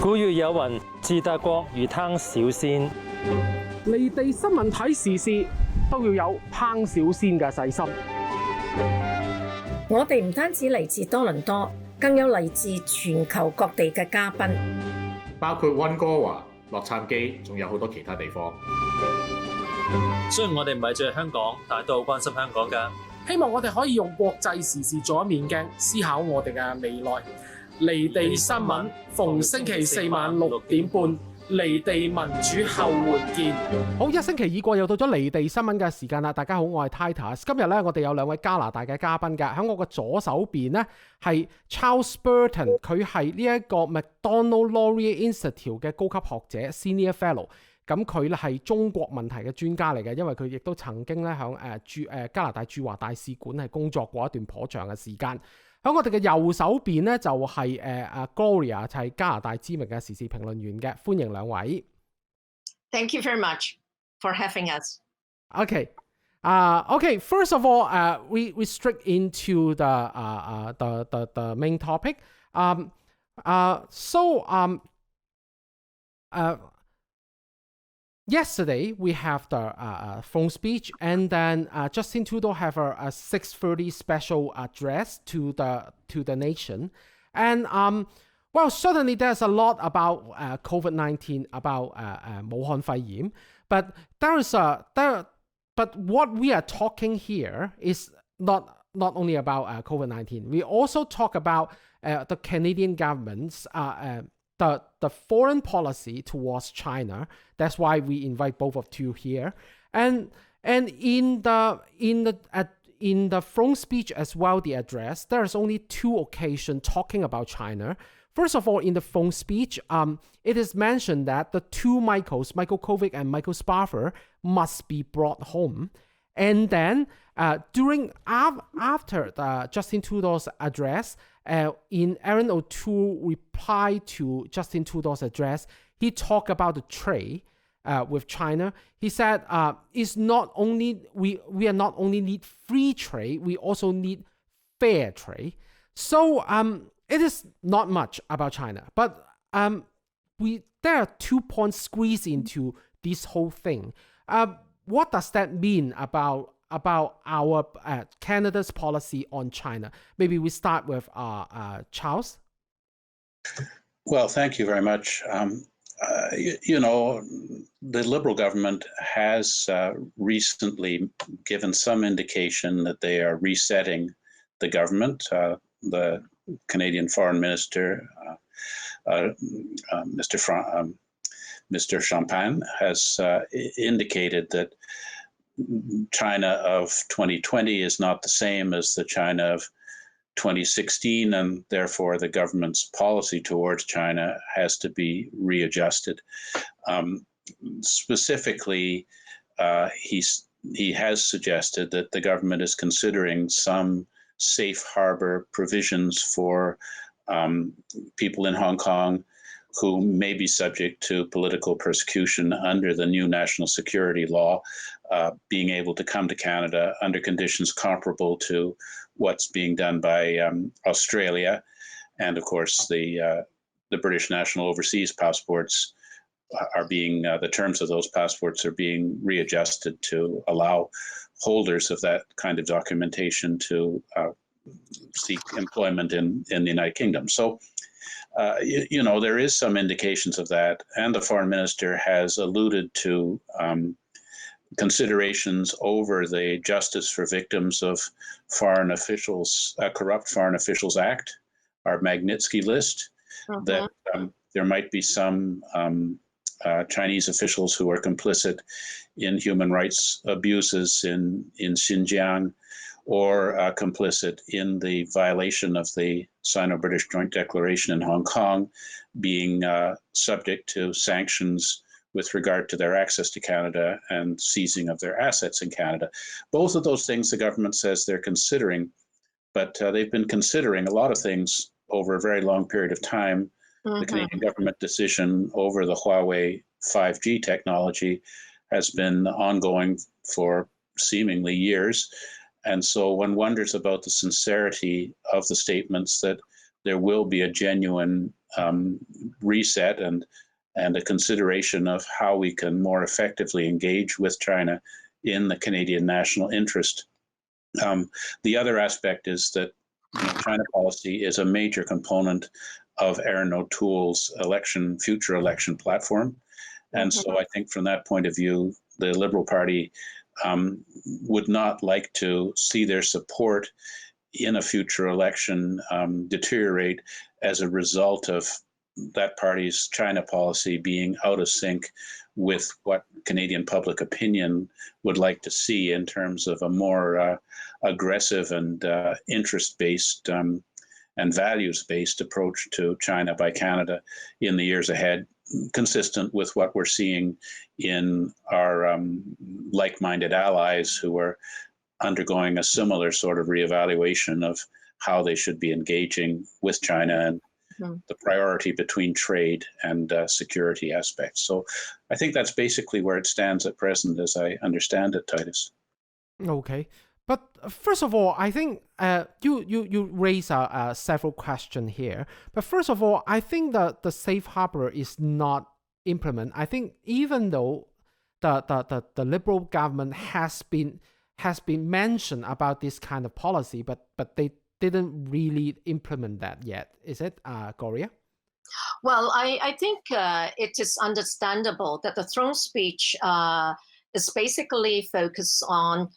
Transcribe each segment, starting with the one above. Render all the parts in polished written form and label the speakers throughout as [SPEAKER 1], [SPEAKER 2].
[SPEAKER 1] 古語有云：治大國如烹小鮮。
[SPEAKER 2] 離地新聞睇時事都要有烹小鮮嘅細心。
[SPEAKER 3] 我哋唔單止嚟自多倫多，更有嚟自全球各地嘅嘉賓，
[SPEAKER 4] 包括溫哥華、洛杉磯，仲有好多其他地方。
[SPEAKER 1] 雖然我哋唔係住喺香港，但係都好關心香港㗎。
[SPEAKER 2] 希望我哋可以用國際時事做一面鏡，思考我哋嘅未來。離地新聞逢星期四晚6點半。離地民主後援見。好，一星期已過，又到咗離地新聞嘅時間啦！大家好，我係 Titus。今日咧，我哋有兩位加拿大嘅嘉賓㗎。喺我嘅左手邊呢，係 Charles Burton， 佢係呢一個 Macdonald-Laurier Institute 嘅高級學者 Senior Fellow。咁佢咧係中國問題嘅專家嚟嘅，因為佢亦都曾經咧喺加拿大駐華大使館係工作過一段頗長嘅時間。喺我哋嘅右手邊咧就係Gloria， 就係加拿大知名嘅時事評論員嘅，歡迎兩位。
[SPEAKER 3] Thank you very much for having us.
[SPEAKER 2] Okay, okay. First of all, we straight into the main topic. Yesterday we have the phone speech, and then Justin Trudeau have a 6:30 special address to the nation, and well, certainly there's a lot about COVID-19, about 武漢肺炎, but but what we are talking here is not only about COVID-19. We also talk about the Canadian government's the foreign policy towards China. That's why we invite both of you here. And in the front speech as well, the address, there's only two occasions talking about China. First of all, in the phone speech, it is mentioned that the two Michaels, Michael Kovik and Michael Spavor, must be brought home. And then after Justin Trudeau's address, in Aaron O'Toole reply to Justin Trudeau's address, he talked about the trade with China. He said, "It's not only we are not only need free trade, we also need fair trade." So it is not much about China, but there are 2 points squeezed into this whole thing. What does that mean about our Canada's policy on China? Maybe we start with Charles.
[SPEAKER 5] Well, thank you very much. You know, the Liberal government has recently given some indication that they are resetting the government. The Canadian Foreign Minister, Mr. Champagne, has indicated that China of 2020 is not the same as the China of 2016, and therefore the government's policy towards China has to be readjusted. Specifically, he has suggested that the government is considering some safe harbor provisions for people in Hong Kong who may be subject to political persecution under the new national security law, being able to come to Canada under conditions comparable to what's being done by Australia. And of course, the British national overseas passports are being, the terms of those passports are being readjusted to allow holders of that kind of documentation to seek employment in the United Kingdom. So, you know, there is some indications of that, and the foreign minister has alluded to considerations over the Justice for Victims of Foreign Officials, Corrupt Foreign Officials Act, our Magnitsky list, that there might be some Chinese officials who are complicit in human rights abuses in Xinjiang, or complicit in the violation of the Sino-British Joint Declaration in Hong Kong, being subject to sanctions with regard to their access to Canada and seizing of their assets in Canada. Both of those things the government says they're considering, but they've been considering a lot of things over a very long period of time. The Canadian government decision over the Huawei 5G technology has been ongoing for seemingly years. And so one wonders about the sincerity of the statements that there will be a genuine reset and a consideration of how we can more effectively engage with China in the Canadian national interest. The other aspect is that China policy is a major component of Erin O'Toole's future election platform. And so I think from that point of view, the Liberal Party would not like to see their support in a future election deteriorate as a result of that party's China policy being out of sync with what Canadian public opinion would like to see in terms of a more aggressive and interest-based and values-based approach to China by Canada in the years ahead, consistent with what we're seeing in our like-minded allies who are undergoing a similar sort of reevaluation of how they should be engaging with China and the priority between trade and security aspects. So I think that's basically where it stands at present, as I understand it, Titus.
[SPEAKER 2] Okay. But first of all, I think you raise several questions here. But first of all, I think that the safe harbor is not implemented. I think even though the Liberal government has been mentioned about this kind of policy, but they didn't really implement that yet. Is it, Gloria?
[SPEAKER 3] Well, I think it is understandable that the throne speech is basically focused on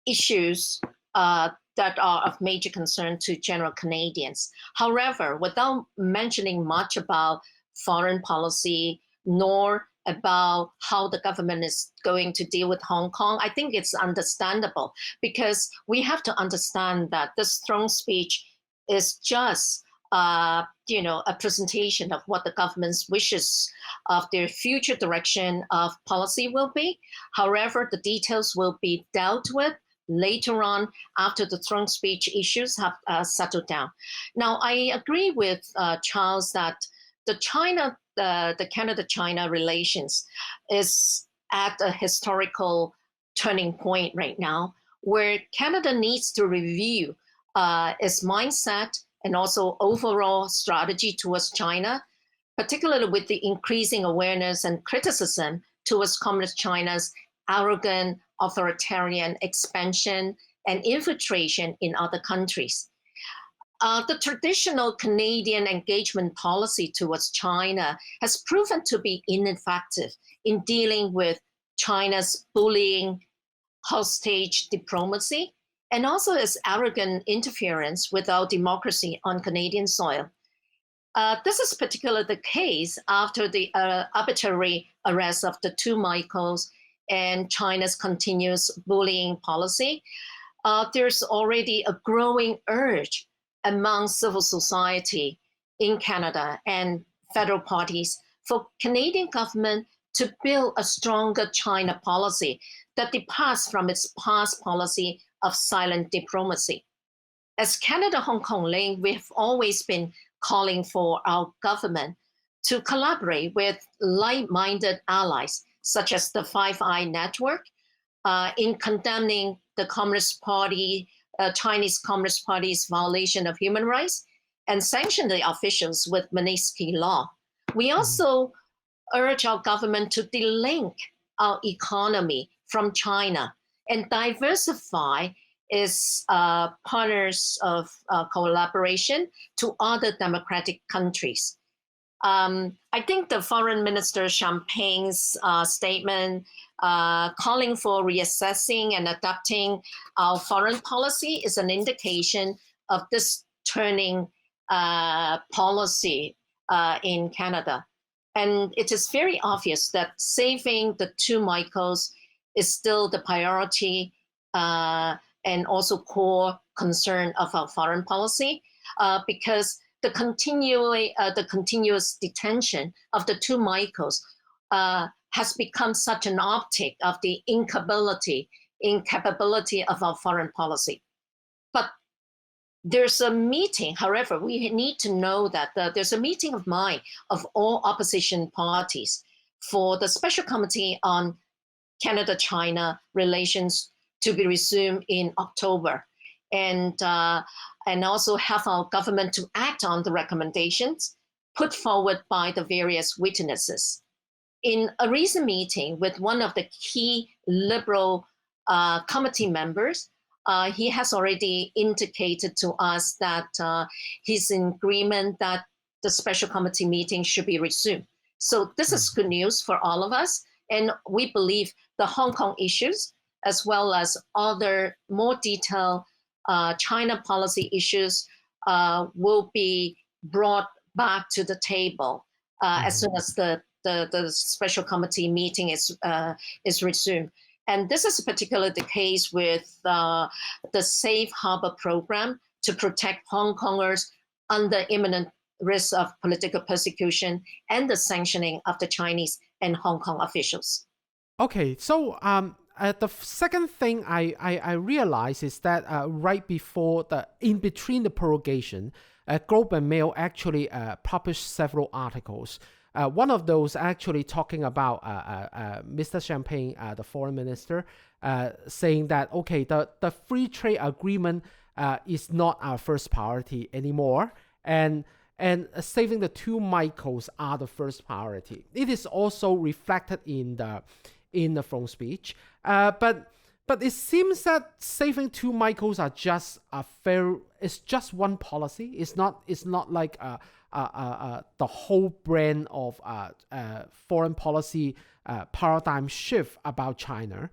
[SPEAKER 3] issues that are of major concern to general Canadians. However, without mentioning much about foreign policy, nor about how the government is going to deal with Hong Kong, I think it's understandable, because we have to understand that this throne speech is just a presentation of what the government's wishes of their future direction of policy will be. However, the details will be dealt with later on after the throne speech issues have settled down. Now, I agree with Charles that the Canada-China relations is at a historical turning point right now, where Canada needs to review its mindset and also overall strategy towards China, particularly with the increasing awareness and criticism towards Communist China's arrogant authoritarian expansion and infiltration in other countries. The traditional Canadian engagement policy towards China has proven to be ineffective in dealing with China's bullying, hostage diplomacy, and also its arrogant interference with our democracy on Canadian soil. This is particularly the case after the arbitrary arrest of the two Michaels and China's continuous bullying policy. There's already a growing urge among civil society in Canada and federal parties for Canadian government to build a stronger China policy that departs from its past policy of silent diplomacy. As Canada-Hong Kong link, we've always been calling for our government to collaborate with like-minded allies, such as the Five Eye Network, in condemning the Chinese Communist Party's violation of human rights and sanction the officials with Magnitsky Law. We also urge our government to delink our economy from China and diversify its partners of collaboration to other democratic countries. I think the Foreign Minister Champagne's statement calling for reassessing and adapting our foreign policy is an indication of this turning policy in Canada. And it is very obvious that saving the two Michaels is still the priority and also core concern of our foreign policy, because the continuous detention of the two Michaels has become such an optic of the incapability of our foreign policy. But there's a meeting, however, we need to know that there's a meeting of mind of all opposition parties for the Special Committee on Canada-China relations to be resumed in October. and also have our government to act on the recommendations put forward by the various witnesses. In a recent meeting with one of the key Liberal committee members, he has already indicated to us that he's in agreement that the special committee meeting should be resumed. So this is good news for all of us. And we believe the Hong Kong issues, as well as other more detailed China policy issues, will be brought back to the table as soon as the special committee meeting is resumed. And this is particularly the case with the Safe Harbor program to protect Hong Kongers under imminent risk of political persecution and the sanctioning of the Chinese and Hong Kong officials.
[SPEAKER 2] Okay, so the second thing I realized is that right before in between the prorogation, Globe and Mail actually published several articles. One of those actually talking about Mr. Champagne, the foreign minister, saying that, okay, the free trade agreement is not our first priority anymore, and saving the two Michaels are the first priority. It is also reflected in the front speech, but it seems that saving two Michaels are just it's just one policy. It's not like the whole brand of foreign policy paradigm shift about China.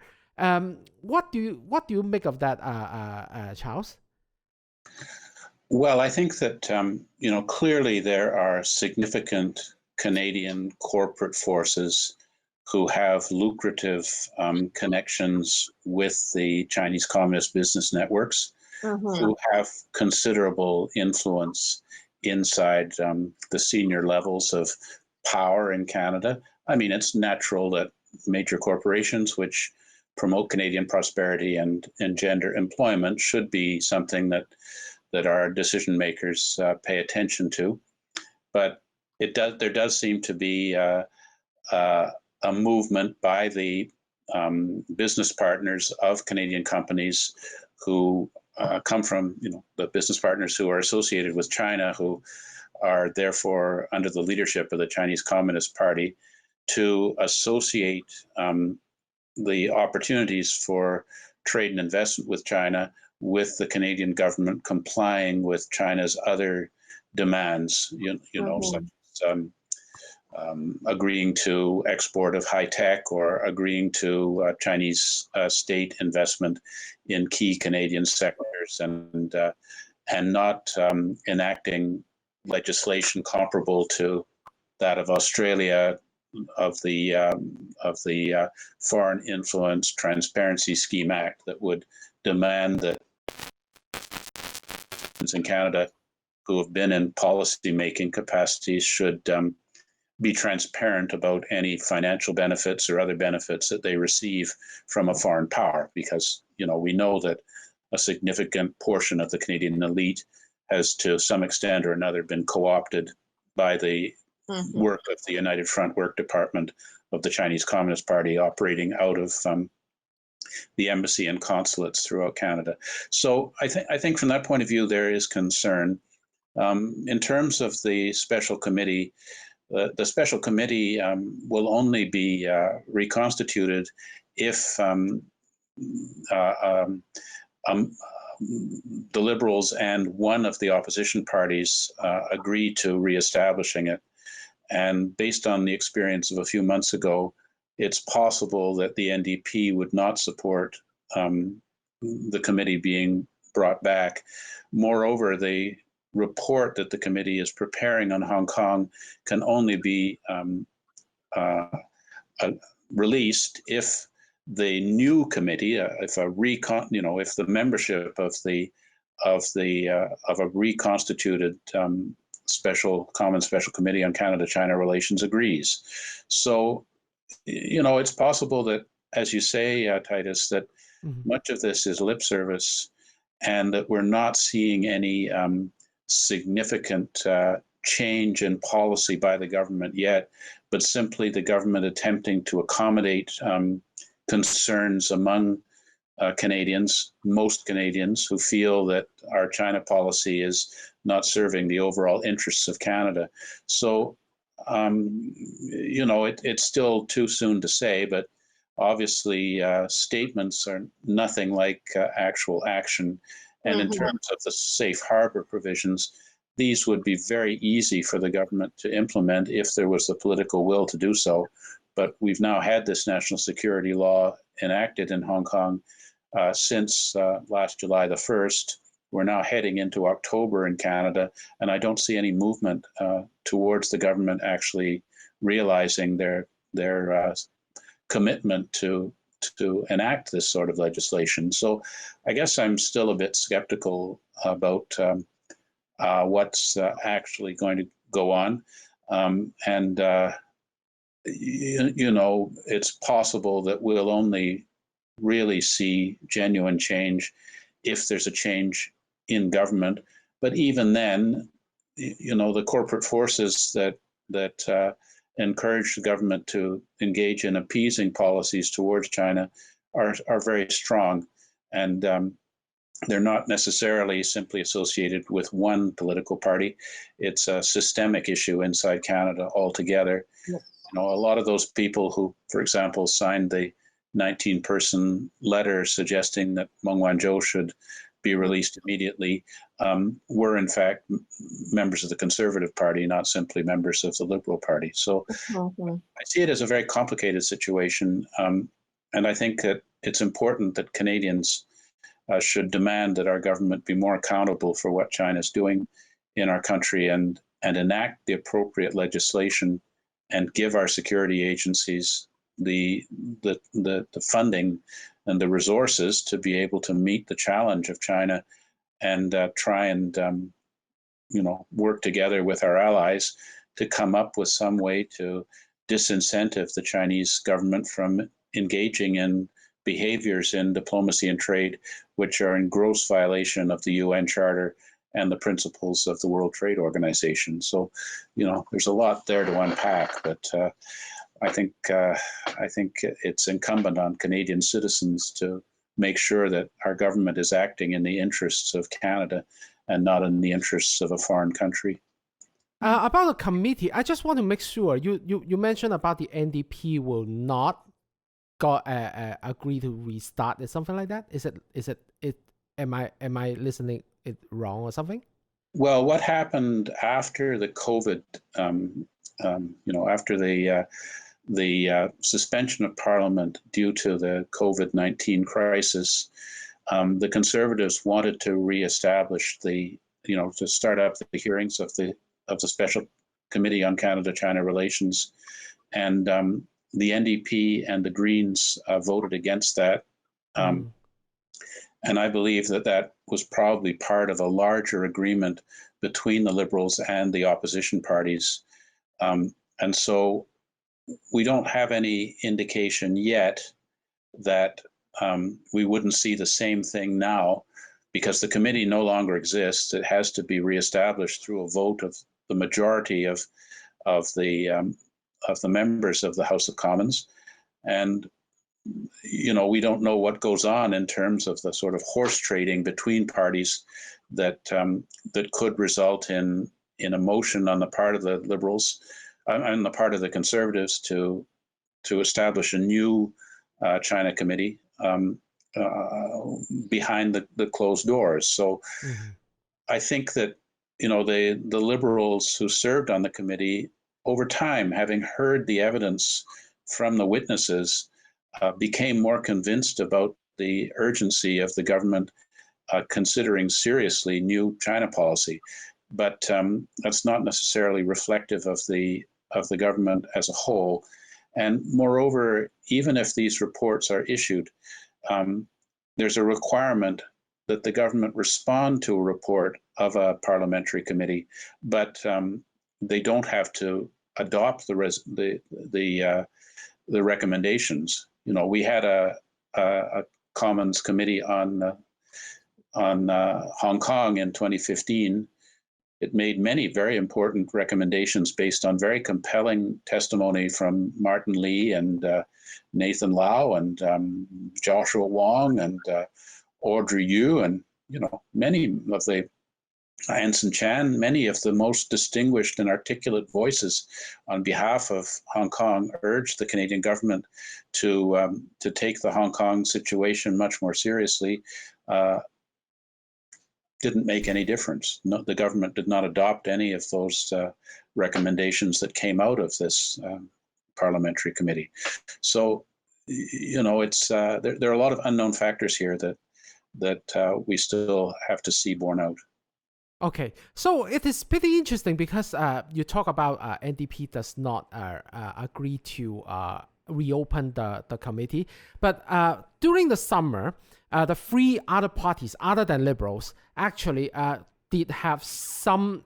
[SPEAKER 2] What do you make of that, Charles?
[SPEAKER 5] Well, I think that clearly there are significant Canadian corporate forces who have lucrative connections with the Chinese Communist business networks, who have considerable influence inside the senior levels of power in Canada. I mean, it's natural that major corporations which promote Canadian prosperity and engender employment should be something that our decision makers pay attention to. But there does seem to be a movement by the business partners of Canadian companies who come from the business partners who are associated with China, who are therefore under the leadership of the Chinese Communist Party, to associate the opportunities for trade and investment with China with the Canadian government complying with China's other demands, such as agreeing to export of high tech or agreeing to Chinese state investment in key Canadian sectors, and not enacting legislation comparable to that of Australia of the Foreign Influence Transparency Scheme Act that would demand that in Canada who have been in policy-making capacities should be transparent about any financial benefits or other benefits that they receive from a foreign power, because we know that a significant portion of the Canadian elite has to some extent or another been co-opted by the work of the United Front Work Department of the Chinese Communist Party operating out of the embassy and consulates throughout Canada. So I think from that point of view, there is concern. In terms of the special committee, the special committee will only be reconstituted if the Liberals and one of the opposition parties agree to reestablishing it. And based on the experience of a few months ago, it's possible that the NDP would not support the committee being brought back. Moreover, the report that the committee is preparing on Hong Kong can only be released if the new committee, if the membership of a reconstituted common special committee on Canada-China relations agrees. So, it's possible that, as you say, Titus, that much of this is lip service, and that we're not seeing any significant change in policy by the government yet, but simply the government attempting to accommodate concerns among Canadians, most Canadians, who feel that our China policy is not serving the overall interests of Canada. So, it's still too soon to say, but obviously statements are nothing like actual action. And in terms of the safe harbor provisions, these would be very easy for the government to implement if there was the political will to do so. But we've now had this national security law enacted in Hong Kong since last July the 1st. We're now heading into October in Canada, and I don't see any movement towards the government actually realizing their commitment to enact this sort of legislation. So I guess I'm still a bit skeptical about what's actually going to go on. It's possible that we'll only really see genuine change if there's a change in government. But even then, the corporate forces that encourage the government to engage in appeasing policies towards China are very strong. And they're not necessarily simply associated with one political party. It's a systemic issue inside Canada altogether. Yes. A lot of those people who, for example, signed the 19-person letter suggesting that Meng Wanzhou should be released immediately were in fact members of the Conservative Party, not simply members of the Liberal Party. So I see it as a very complicated situation. And I think that it's important that Canadians should demand that our government be more accountable for what China is doing in our country and enact the appropriate legislation and give our security agencies the funding and the resources to be able to meet the challenge of China and try and work together with our allies to come up with some way to disincentive the Chinese government from engaging in behaviors in diplomacy and trade which are in gross violation of the UN Charter and the principles of the World Trade Organization. So, there's a lot there to unpack, but I think it's incumbent on Canadian citizens to make sure that our government is acting in the interests of Canada and not in the interests of a foreign country.
[SPEAKER 2] About the committee, I just want to make sure you mentioned about the NDP will not agree to restart it, something like that. Is it? Am I listening it wrong or something?
[SPEAKER 5] Well, what happened after the COVID, after the suspension of Parliament due to the COVID-19 crisis, the Conservatives wanted to reestablish to start up the hearings of the Special Committee on Canada-China Relations, and the NDP and the Greens voted against that. And I believe that was probably part of a larger agreement between the Liberals and the opposition parties. And so we don't have any indication yet that we wouldn't see the same thing now, because the committee no longer exists. It has to be reestablished through a vote of the majority of the members of the House of Commons. And we don't know what goes on in terms of the sort of horse trading between parties that could result in a motion on the part of the Liberals and the part of the Conservatives to establish a new China committee behind the closed doors. So I think that the Liberals who served on the committee over time, having heard the evidence from the witnesses, became more convinced about the urgency of the government considering seriously new China policy. But that's not necessarily reflective of the government as a whole. And moreover, even if these reports are issued, there's a requirement that the government respond to a report of a parliamentary committee, but they don't have to adopt the recommendations. We had a Commons committee on Hong Kong in 2015, it made many very important recommendations based on very compelling testimony from Martin Lee and Nathan Lau and Joshua Wong and Audrey Yu and many of the Anson Chan, many of the most distinguished and articulate voices on behalf of Hong Kong urged the Canadian government to take the Hong Kong situation much more seriously. Didn't make any difference. No, the government did not adopt any of those recommendations that came out of this parliamentary committee. So, it's there are a lot of unknown factors here that we still have to see borne out.
[SPEAKER 2] Okay, so it is pretty interesting because you talk about NDP does not agree to reopen the committee, but during the summer, the three other parties other than Liberals actually did have some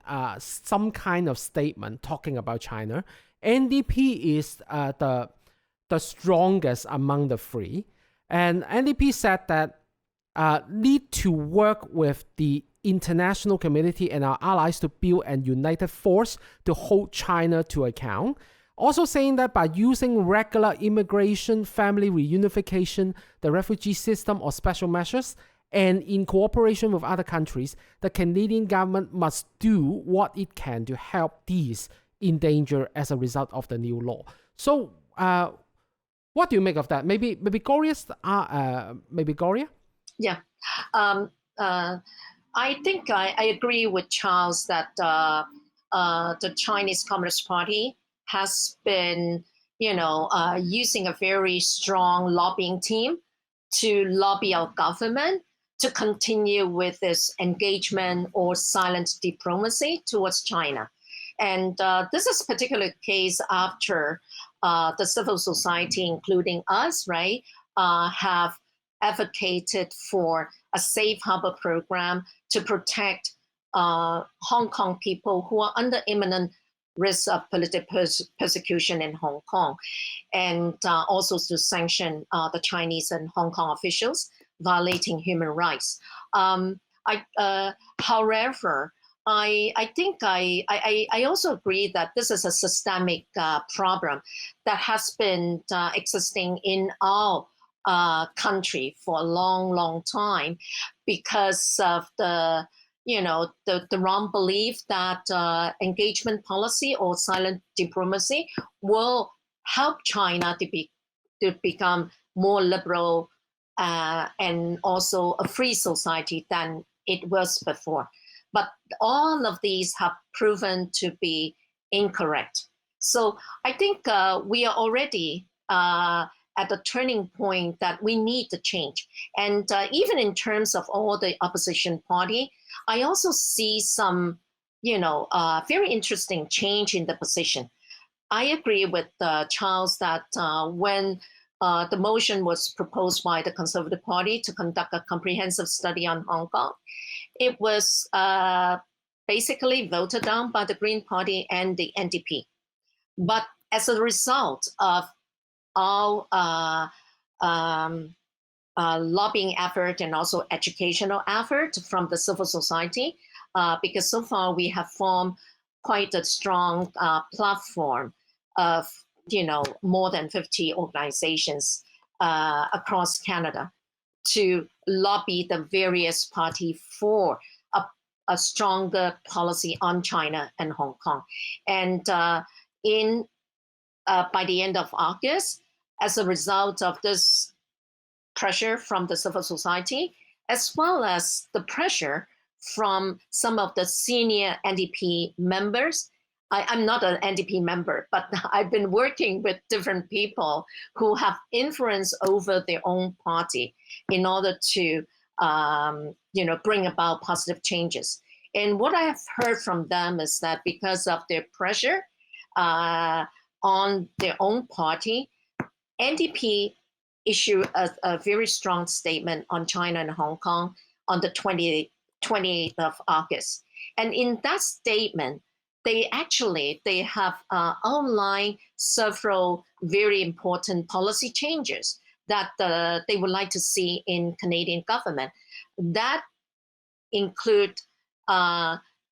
[SPEAKER 2] kind of statement talking about China. NDP is the strongest among the three, and NDP said that need to work with the international community and our allies to build a united force to hold China to account. Also saying that by using regular immigration, family reunification, the refugee system or special measures, and in cooperation with other countries, the Canadian government must do what it can to help these in danger as a result of the new law. So, what do you make of that? Maybe Gloria?
[SPEAKER 3] Yeah. I think I agree with Charles that the Chinese Communist Party has been, using a very strong lobbying team to lobby our government to continue with this engagement or silent diplomacy towards China. And this is a particular case after the civil society, including us, right, have advocated for a safe harbor program to protect Hong Kong people who are under imminent risk of political persecution in Hong Kong, and also to sanction the Chinese and Hong Kong officials violating human rights. However, I think I also agree that this is a systemic problem that has been existing in our country for a long time because of the wrong belief that engagement policy or silent diplomacy will help China to become more liberal and also a free society than it was before. But all of these have proven to be incorrect. So I think we are already at the turning point that we need to change. And even in terms of all the opposition party, I also see some, very interesting change in the position. I agree with Charles that when the motion was proposed by the Conservative Party to conduct a comprehensive study on Hong Kong, it was basically voted down by the Green Party and the NDP. But as a result of our lobbying effort and also educational effort from the civil society, because so far we have formed quite a strong platform of more than 50 organizations across Canada to lobby the various parties for a stronger policy on China and Hong Kong. And by the end of August, as a result of this pressure from the civil society, as well as the pressure from some of the senior NDP members. I'm not an NDP member, but I've been working with different people who have influence over their own party in order to, bring about positive changes. And what I have heard from them is that because of their pressure on their own party, NDP issued a very strong statement on China and Hong Kong on the 28th of August. And in that statement, they have outlined several very important policy changes that they would like to see in Canadian government. That include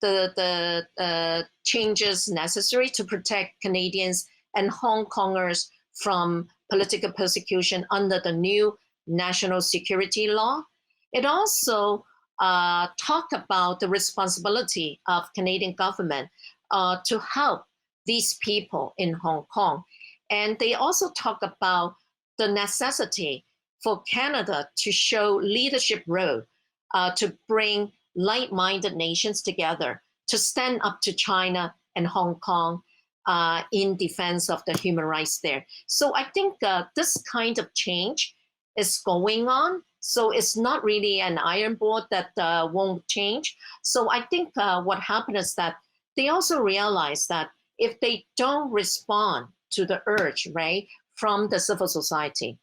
[SPEAKER 3] the changes necessary to protect Canadians and Hong Kongers from political persecution under the new national security law. It also talked about the responsibility of Canadian government to help these people in Hong Kong. And they also talk about the necessity for Canada to show leadership role to bring like-minded nations together to stand up to China and Hong Kong in defense of the human rights there. So I think this kind of change is going on. So it's not really an iron board that won't change. So I think what happened is that they also realize that if they don't respond to the urge, right, from the civil society,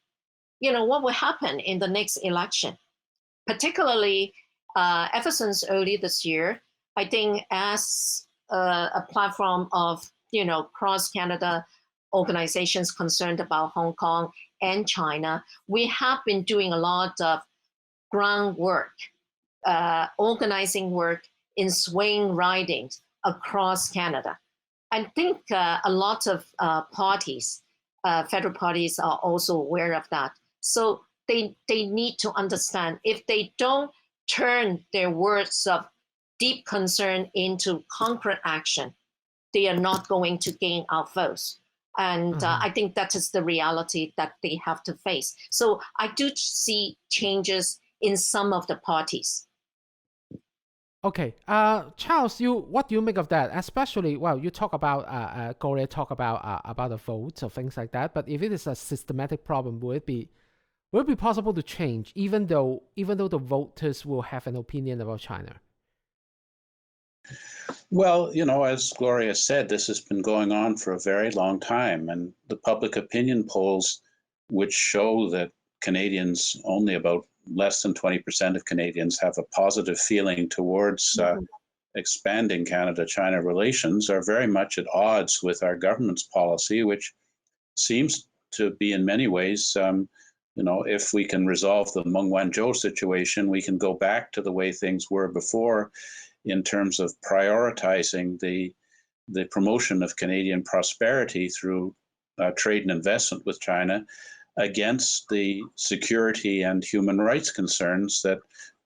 [SPEAKER 3] what will happen in the next election? Particularly ever since early this year, I think as a platform of, cross-Canada organizations concerned about Hong Kong and China, we have been doing a lot of groundwork, organizing work in swing ridings across Canada. I think a lot of parties, federal parties, are also aware of that. So they need to understand if they don't turn their words of deep concern into concrete action, they are not going to gain our votes. And I think that is the reality that they have to face. So I do see changes in some of the parties.
[SPEAKER 2] Okay, Charles, what do you make of that? Especially, well, you talk about Gloria talk about the votes or things like that. But if it is a systematic problem, will it be possible to change, even though the voters will have an opinion about China?
[SPEAKER 5] Well, as Gloria said, this has been going on for a very long time, and the public opinion polls, which show that Canadians, only about less than 20% of Canadians have a positive feeling towards expanding Canada-China relations, are very much at odds with our government's policy, which seems to be in many ways, if we can resolve the Meng Wanzhou situation, we can go back to the way things were before in terms of prioritizing the promotion of Canadian prosperity through trade and investment with China against the security and human rights concerns that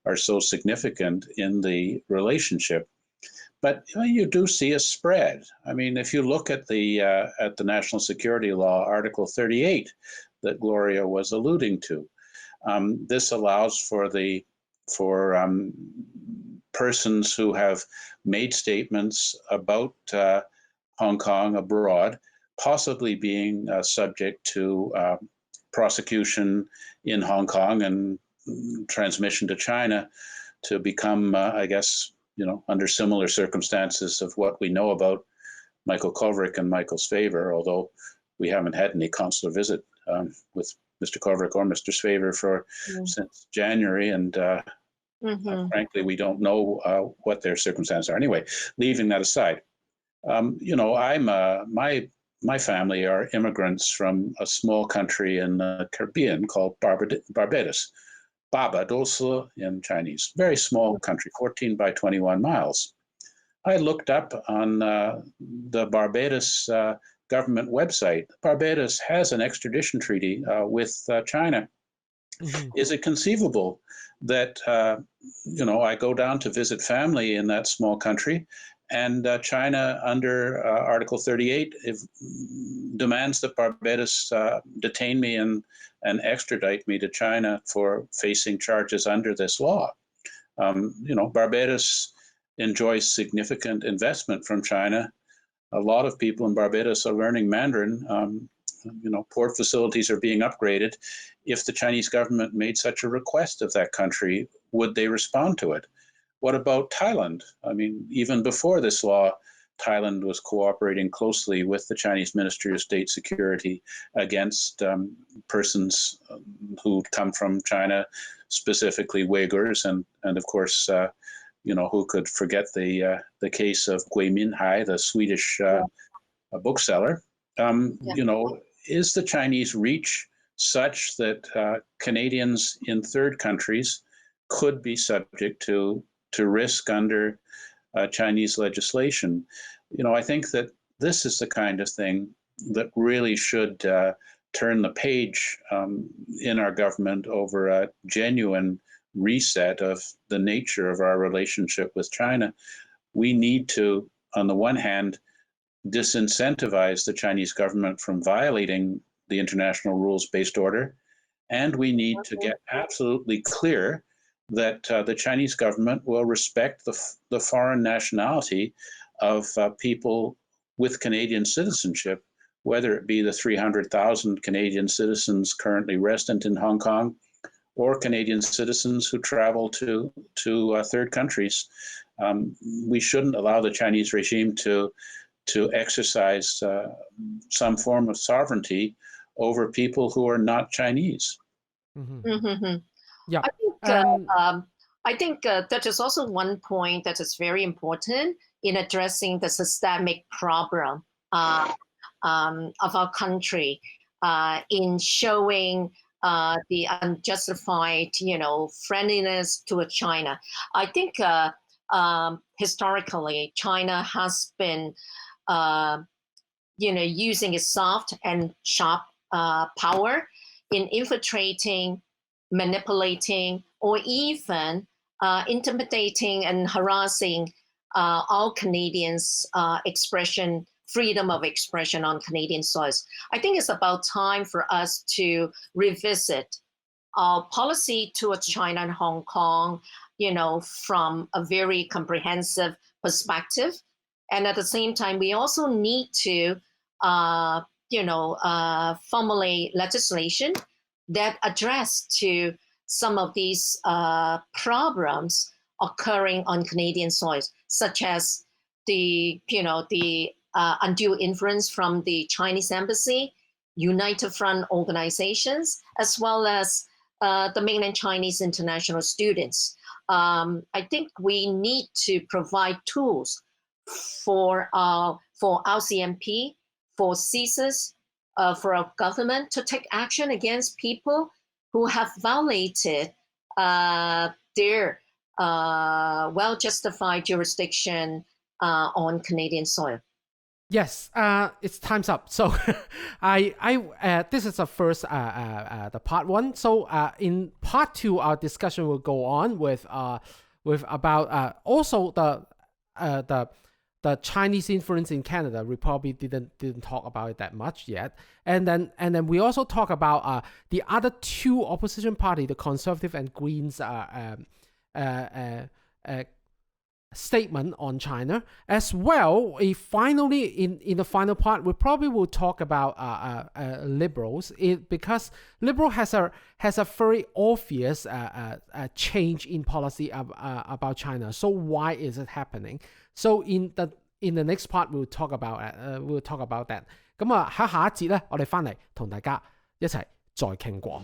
[SPEAKER 5] are so significant in the relationship. But you do see a spread. I mean, if you look at the National Security Law, Article 38, that Gloria was alluding to, this allows for persons who have made statements about Hong Kong abroad, possibly being subject to prosecution in Hong Kong and transmission to China, to become, under similar circumstances of what we know about Michael Kovrig and Michael's favor, although we haven't had any consular visit with Mr. Kovrig or Mr. Svaver since January, and frankly, we don't know what their circumstances are. Anyway, leaving that aside, my family are immigrants from a small country in the Caribbean called Barbados. Barbados in Chinese, very small country, 14 by 21 miles. I looked up on the Barbados government website. Barbados has an extradition treaty with China. Is it conceivable that, I go down to visit family in that small country, and China, under Article 38, demands that Barbados detain me and extradite me to China for facing charges under this law? Barbados enjoys significant investment from China. A lot of people in Barbados are learning Mandarin. Port facilities are being upgraded. If the Chinese government made such a request of that country, would they respond to it? What about Thailand? I mean, even before this law, Thailand was cooperating closely with the Chinese Ministry of State Security against persons who come from China, specifically Uyghurs, and of course, who could forget the case of Gui Minhai, the Swedish bookseller. Is the Chinese reach such that Canadians in third countries could be subject to risk under Chinese legislation. I think that this is the kind of thing that really should turn the page in our government over a genuine reset of the nature of our relationship with China. We need to, on the one hand, disincentivize the Chinese government from violating the international rules-based order, and we need to get absolutely clear that the Chinese government will respect the foreign nationality of people with Canadian citizenship, whether it be the 300,000 Canadian citizens currently resident in Hong Kong or Canadian citizens who travel to third countries. We shouldn't allow the Chinese regime to exercise some form of sovereignty over people who are not Chinese.
[SPEAKER 2] Mm-hmm.
[SPEAKER 3] Mm-hmm.
[SPEAKER 2] Yeah.
[SPEAKER 3] I think that is also one point that is very important in addressing the systemic problem of our country in showing the unjustified, friendliness to China. I think historically, China has been, using its soft and sharp power in infiltrating, manipulating, or even intimidating and harassing all Canadians' freedom of expression on Canadian soils. I think it's about time for us to revisit our policy towards China and Hong Kong, from a very comprehensive perspective. And at the same time, we also need to, formulate legislation that address to some of these problems occurring on Canadian soils, such as the undue influence from the Chinese embassy, United Front organizations, as well as the mainland Chinese international students. I think we need to provide tools for RCMP, for CSIS, for our government to take action against people who have violated their well-justified jurisdiction on Canadian soil.
[SPEAKER 2] Yes, it's time's up. So, this is the first the part one. So, in part two, our discussion will go on with about also the Chinese influence in Canada. We probably didn't talk about it that much yet. And then we also talk about the other two opposition party, the Conservative and Greens statement on China as well. Finally, in the final part, we probably will talk about liberals, because liberal has a very obvious change in policy about China. So why is it happening? So in the next part, we'll talk about that. 咁喺下一節咧，我哋翻嚟同大家一齊再傾過。